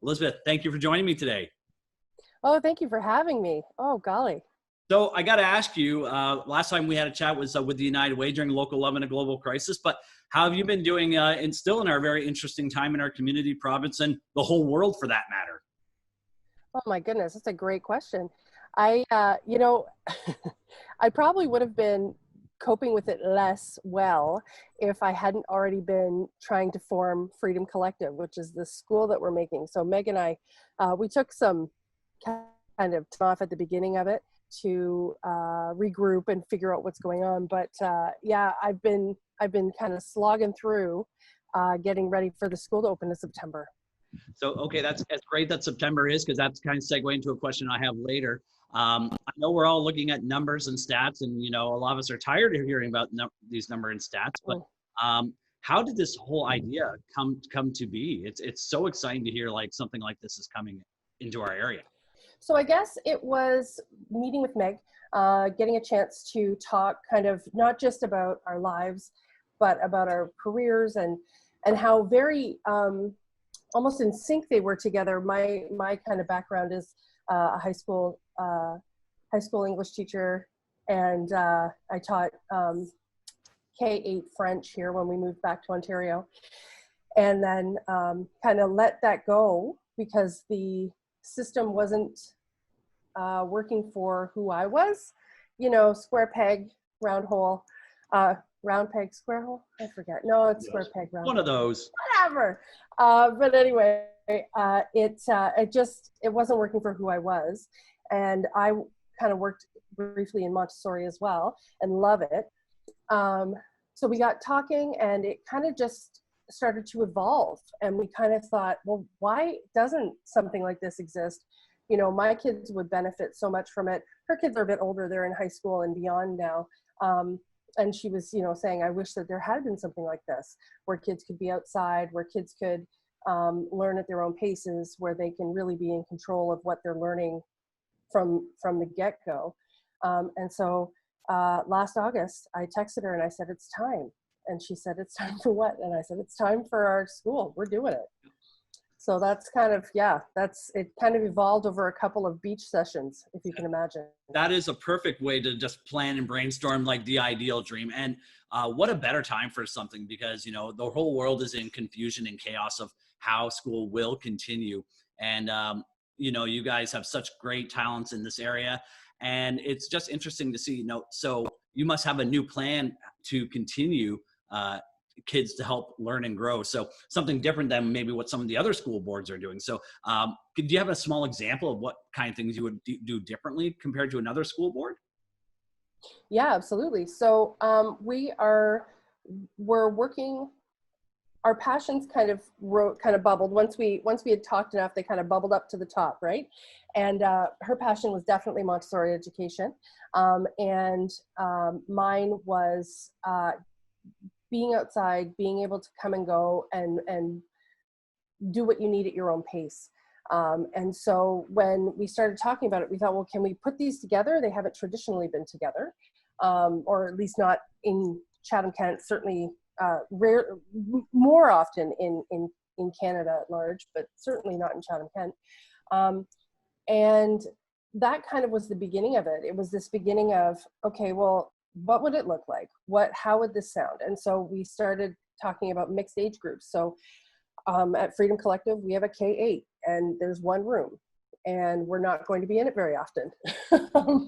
Elizabeth, thank you for joining me today. Oh, thank you for having me. Oh, golly. So I got to ask you, last time we had a chat was with the United Way during local love and a global crisis, but how have you been doing still in our very interesting time in our community, province, and the whole world for that matter? Oh my goodness, that's a great question. You know, I probably would have been coping with it less well if I hadn't already been trying to form Freedom Collective, which is the school that we're making. So Meg and I, we took some kind of time off at the beginning of it to regroup and figure out what's going on. But yeah, I've been kind of slogging through getting ready for the school to open in September. So, okay, that's great that September is, because that's kind of segue into a question I have later. I know we're all looking at numbers and stats, and a lot of us are tired of hearing about these numbers and stats. But how did this whole idea come to be? It's so exciting to hear like something like this is coming into our area. So I guess it was meeting with Meg, getting a chance to talk kind of not just about our lives, but about our careers and how very almost in sync they were together. My kind of background is a high school English teacher, and I taught K-8 French here when we moved back to Ontario, and then kind of let that go because the system wasn't working for who I was. Square peg, round hole. Round peg, square hole? I forget. No, it's square peg, round one hole. of those. Whatever. But anyway, it wasn't working for who I was. And I kind of worked briefly in Montessori as well and love it. So we got talking and it kind of just started to evolve. And we kind of thought, well, why doesn't something like this exist? My kids would benefit so much from it. Her kids are a bit older. They're in high school and beyond now. And she was, saying, I wish that there had been something like this, where kids could be outside, where kids could learn at their own paces, where they can really be in control of what they're learning from the get-go. And so last August, I texted her and I said, it's time. And she said, it's time for what? And I said, it's time for our school. We're doing it. So that's kind of, it kind of evolved over a couple of beach sessions, if you can imagine. That is a perfect way to just plan and brainstorm like the ideal dream. And what a better time for something, because, the whole world is in confusion and chaos of how school will continue. And, you guys have such great talents in this area. And it's just interesting to see, so you must have a new plan to continue kids to help learn and grow. So something different than maybe what some of the other school boards are doing. So do you have a small example of what kind of things you would do differently compared to another school board? Yeah, absolutely. So we're working, our passions kind of bubbled. Once we had talked enough, they kind of bubbled up to the top, right? And her passion was definitely Montessori education. And mine was being outside, being able to come and go and do what you need at your own pace. And so when we started talking about it, we thought, well, can we put these together? They haven't traditionally been together, or at least not in Chatham-Kent, certainly more often in Canada at large, but certainly not in Chatham-Kent. And that kind of was the beginning of it. It was this beginning of, okay, well, what would it look like? How would this sound? And so we started talking about mixed age groups. So at Freedom Collective, we have a K-8 and there's one room and we're not going to be in it very often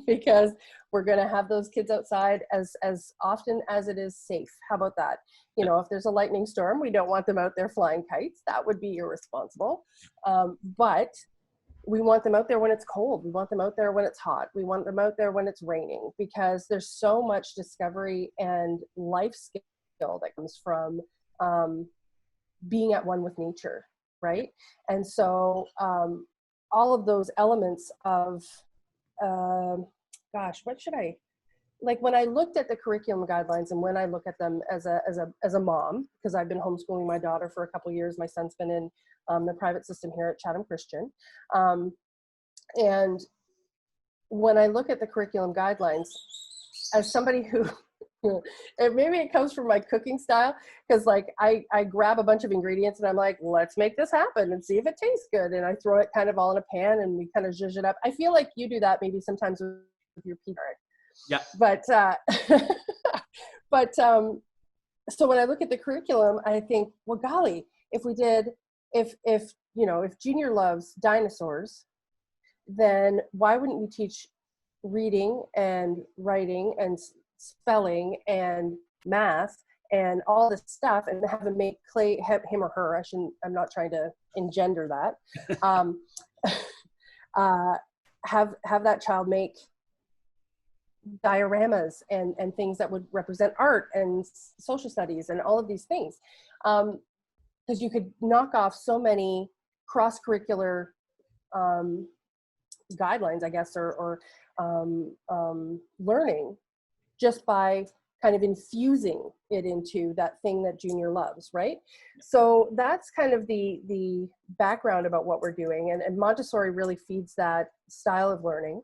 because we're going to have those kids outside as often as it is safe. How about that? If there's a lightning storm, we don't want them out there flying kites. That would be irresponsible. But we want them out there when it's cold. We want them out there when it's hot. We want them out there when it's raining, because there's so much discovery and life skill that comes from being at one with nature, right? And so all of those elements of, when I looked at the curriculum guidelines and when I look at them as a mom, because I've been homeschooling my daughter for a couple of years, my son's been in the private system here at Chatham Christian. And when I look at the curriculum guidelines, as somebody who Maybe it comes from my cooking style, because like I grab a bunch of ingredients and I'm like, let's make this happen and see if it tastes good. And I throw it kind of all in a pan and we kind of zhuzh it up. I feel like you do that maybe sometimes with your pea. Yeah. But, but, so when I look at the curriculum, I think, well, golly, if we did, if Junior loves dinosaurs, then why wouldn't we teach reading and writing and spelling and math and all this stuff, and have him make him or her, I'm not trying to engender that, have that child make dioramas and things that would represent art and social studies and all of these things, because you could knock off so many cross-curricular guidelines, I guess, or learning, just by kind of infusing it into that thing that Junior loves, right? So that's kind of the background about what we're doing. And Montessori really feeds that style of learning.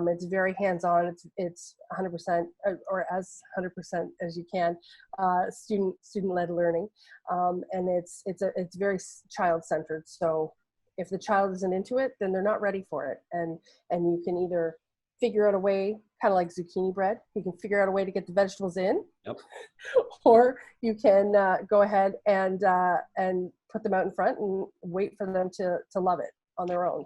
It's very hands-on. It's 100%, or as 100% as you can, student-led learning. And it's very child-centered. So if the child isn't into it, then they're not ready for it. And you can either figure out a way, kind of like zucchini bread, you can figure out a way to get the vegetables in. Yep. Or you can go ahead and put them out in front and wait for them to love it on their own.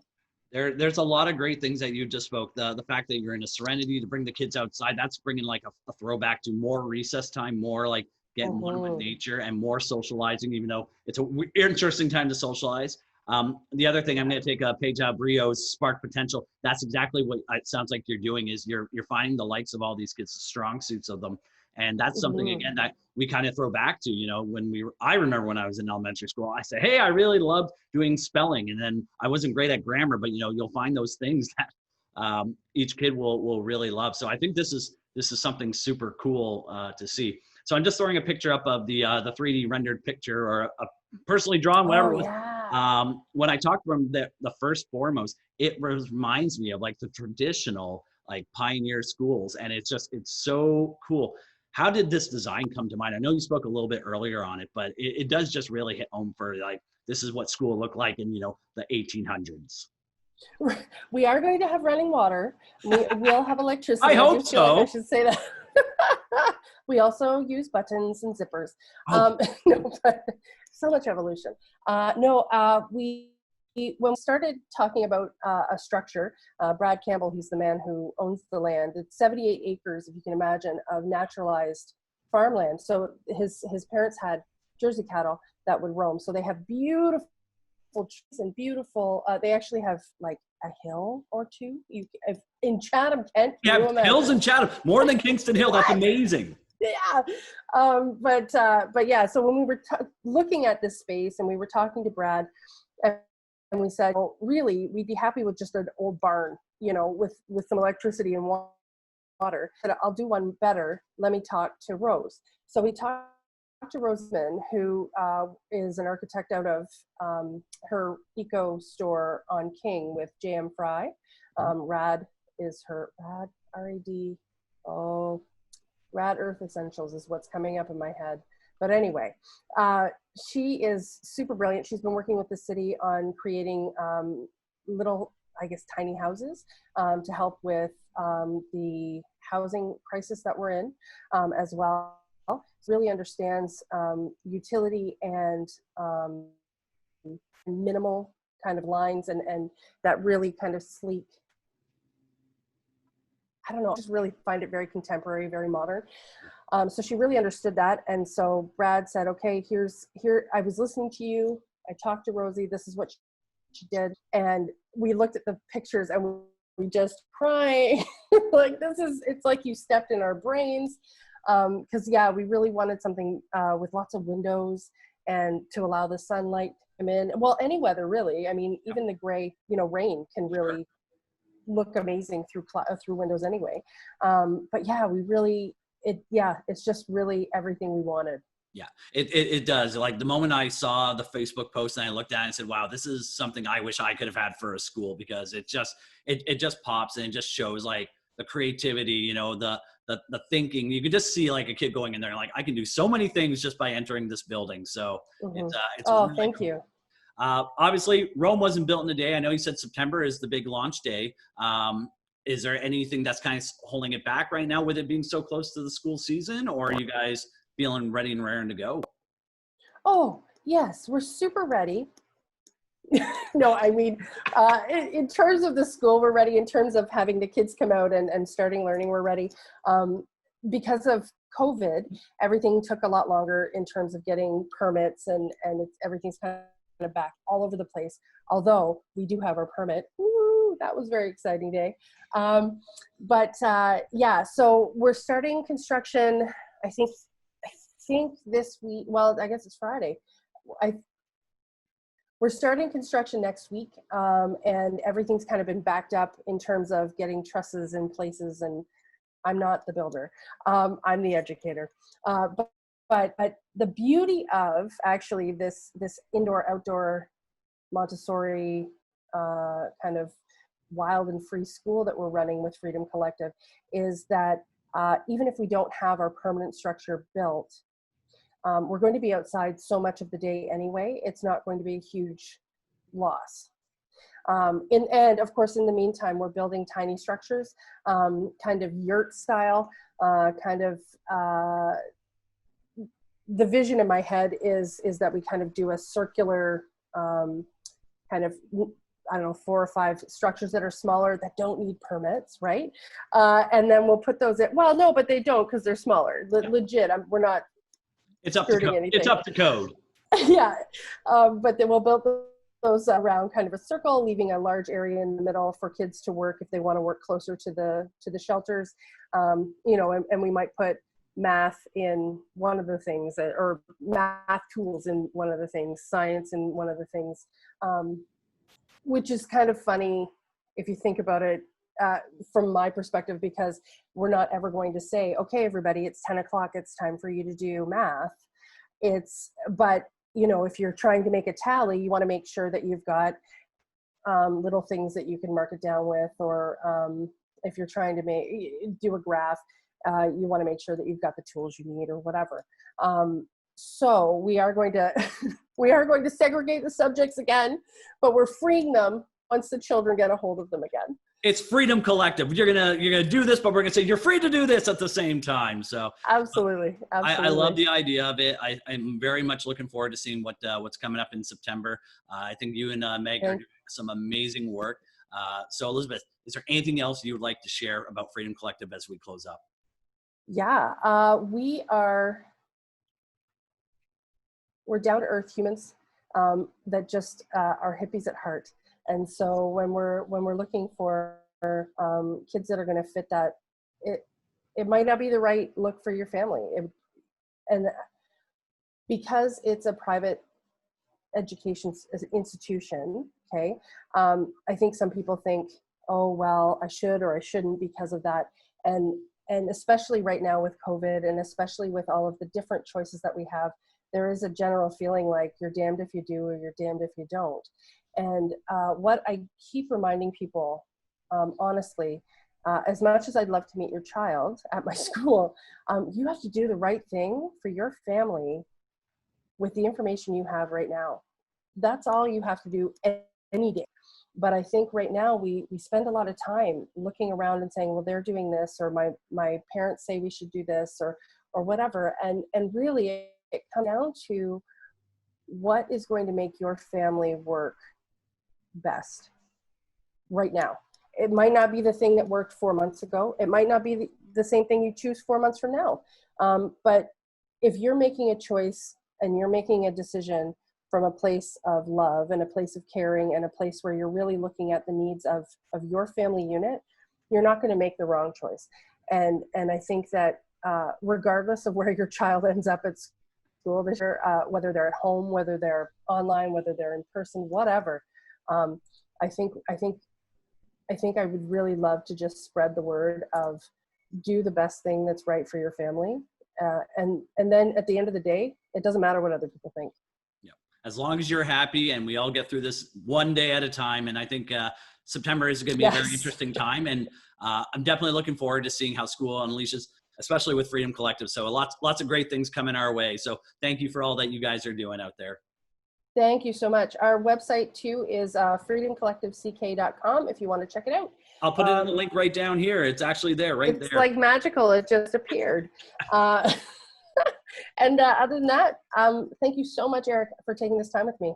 There's a lot of great things that you just spoke. The fact that you're in a Serenity to bring the kids outside, that's bringing like a throwback to more recess time, more like getting one with nature and more socializing, even though it's an interesting time to socialize. The other thing, I'm going to take a page out of Brio's Spark Potential. That's exactly what it sounds like you're doing, is you're finding the likes of all these kids, the strong suits of them. And that's something, again, that we kind of throw back to, when I remember when I was in elementary school, I said, hey, I really loved doing spelling. And then I wasn't great at grammar, but you'll find those things that each kid will really love. So I think this is something super cool to see. So I'm just throwing a picture up of the 3D rendered picture, or a personally drawn, whatever it was. Yeah. When I talked from the first foremost, it reminds me of like the traditional like pioneer schools, and it's so cool. How did this design come to mind? I know you spoke a little bit earlier on it, but it does just really hit home for like, this is what school looked like in the 1800s. We are going to have running water. We will have electricity. I hope so. Like I should say that. We also use buttons and zippers. Oh. No, but so much evolution. When we started talking about a structure, Brad Campbell, he's the man who owns the land. It's 78 acres, if you can imagine, of naturalized farmland. So his parents had Jersey cattle that would roam. So they have beautiful trees and beautiful, they actually have like a hill or two in Chatham-Kent. Yeah, hills in Chatham, more than Kingston Hill. That's amazing. Yeah. But yeah, so when we were looking at this space and we were talking to Brad, and we said, well, really, we'd be happy with just an old barn, with some electricity and water. But I'll do one better. Let me talk to Rose. So we talked to Roseman, who is an architect out of her eco store on King with J.M. Fry. Rad is her, R-A-D, Rad Earth Essentials is what's coming up in my head. But anyway, she is super brilliant. She's been working with the city on creating little, I guess, tiny houses to help with the housing crisis that we're in as well. Really understands utility and minimal kind of lines and that really kind of sleek, I don't know, just really find it very contemporary, very modern. So she really understood that. And so Brad said, okay, here, I was listening to you. I talked to Rosie. This is what she did. And we looked at the pictures and we just crying. Like, it's like you stepped in our brains. Cause yeah, we really wanted something with lots of windows and to allow the sunlight to come in. Well, any weather really. I mean, even the gray, rain can really look amazing through windows anyway. But yeah, it's just really everything we wanted. Yeah, it does. Like the moment I saw the Facebook post and I looked at it and said, wow, this is something I wish I could have had for a school, because it just pops and it just shows like the creativity, you know, the thinking. You could just see like a kid going in there, like, I can do so many things just by entering this building. So it's Oh, really thank cool. you. Obviously, Rome wasn't built in a day. I know you said September is the big launch day. Is there anything that's kind of holding it back right now with it being so close to the school season, or are you guys feeling ready and raring to go? Oh, yes, we're super ready. No, I mean, in terms of the school, we're ready. In terms of having the kids come out and starting learning, we're ready. Because of COVID, everything took a lot longer in terms of getting permits, and everything's kind of back all over the place. Although we do have our permit. Woo, that was a very exciting day. Yeah, so we're starting construction, I think this week. Well, I guess it's Friday. We're starting construction next week, and everything's kind of been backed up in terms of getting trusses in places, and I'm not the builder. I'm the educator. But the beauty of actually this indoor-outdoor Montessori kind of wild and free school that we're running with Freedom Collective is that even if we don't have our permanent structure built, we're going to be outside so much of the day anyway. It's not going to be a huge loss. And of course, in the meantime, we're building tiny structures, kind of yurt style, the vision in my head is that we kind of do a circular kind of, I don't know, 4 or 5 structures that are smaller that don't need permits, right? And then we'll put those in. Well, no, but they don't, because they're smaller. Legit, we're not. It's up to code. It's up to code. Yeah, but then we'll build those around kind of a circle, leaving a large area in the middle for kids to work if they want to work closer to the shelters. You know, and we might put math in one of the things, or math tools in one of the things, science in one of the things, which is kind of funny if you think about it from my perspective, because we're not ever going to say, okay, everybody, it's 10 o'clock, it's time for you to do math. But you know, if you're trying to make a tally, you want to make sure that you've got little things that you can mark it down with, or if you're trying to do a graph, you want to make sure that you've got the tools you need or whatever. So we are going to segregate the subjects again, but we're freeing them once the children get a hold of them again. It's Freedom Collective. You're gonna do this, but we're gonna say you're free to do this at the same time. So absolutely. I love the idea of it. I'm very much looking forward to seeing what's coming up in September. I think you and Meg are doing some amazing work. So Elizabeth, is there anything else you would like to share about Freedom Collective as we close up? Yeah, we're down to earth humans that just are hippies at heart. And so when we're looking for kids that are going to fit that, it might not be the right look for your family. And because it's a private education institution, okay, I think some people think, oh, well, I should or I shouldn't because of that. And especially right now with COVID, and especially with all of the different choices that we have, there is a general feeling like you're damned if you do or you're damned if you don't. And what I keep reminding people, honestly, as much as I'd love to meet your child at my school, you have to do the right thing for your family with the information you have right now. That's all you have to do any day. But I think right now we spend a lot of time looking around and saying, well, they're doing this, or my parents say we should do this, or whatever. And really it comes down to what is going to make your family work best right now. It might not be the thing that worked 4 months ago. It might not be the same thing you choose 4 months from now. But if you're making a choice and you're making a decision from a place of love and a place of caring and a place where you're really looking at the needs of your family unit, you're not going to make the wrong choice. And I think that regardless of where your child ends up at school this year, whether they're at home, whether they're online, whether they're in person, whatever, I think I would really love to just spread the word of do the best thing that's right for your family. And then at the end of the day, it doesn't matter what other people think. Yeah. As long as you're happy and we all get through this one day at a time. And I think September is going to be a very interesting time. And I'm definitely looking forward to seeing how school unleashes, especially with Freedom Collective. So lots of great things coming our way. So thank you for all that you guys are doing out there. Thank you so much. Our website too is freedomcollectiveck.com if you want to check it out. I'll put it in the link right down here. It's actually there, right there. It's like magical. It just appeared. And other than that, thank you so much, Eric, for taking this time with me.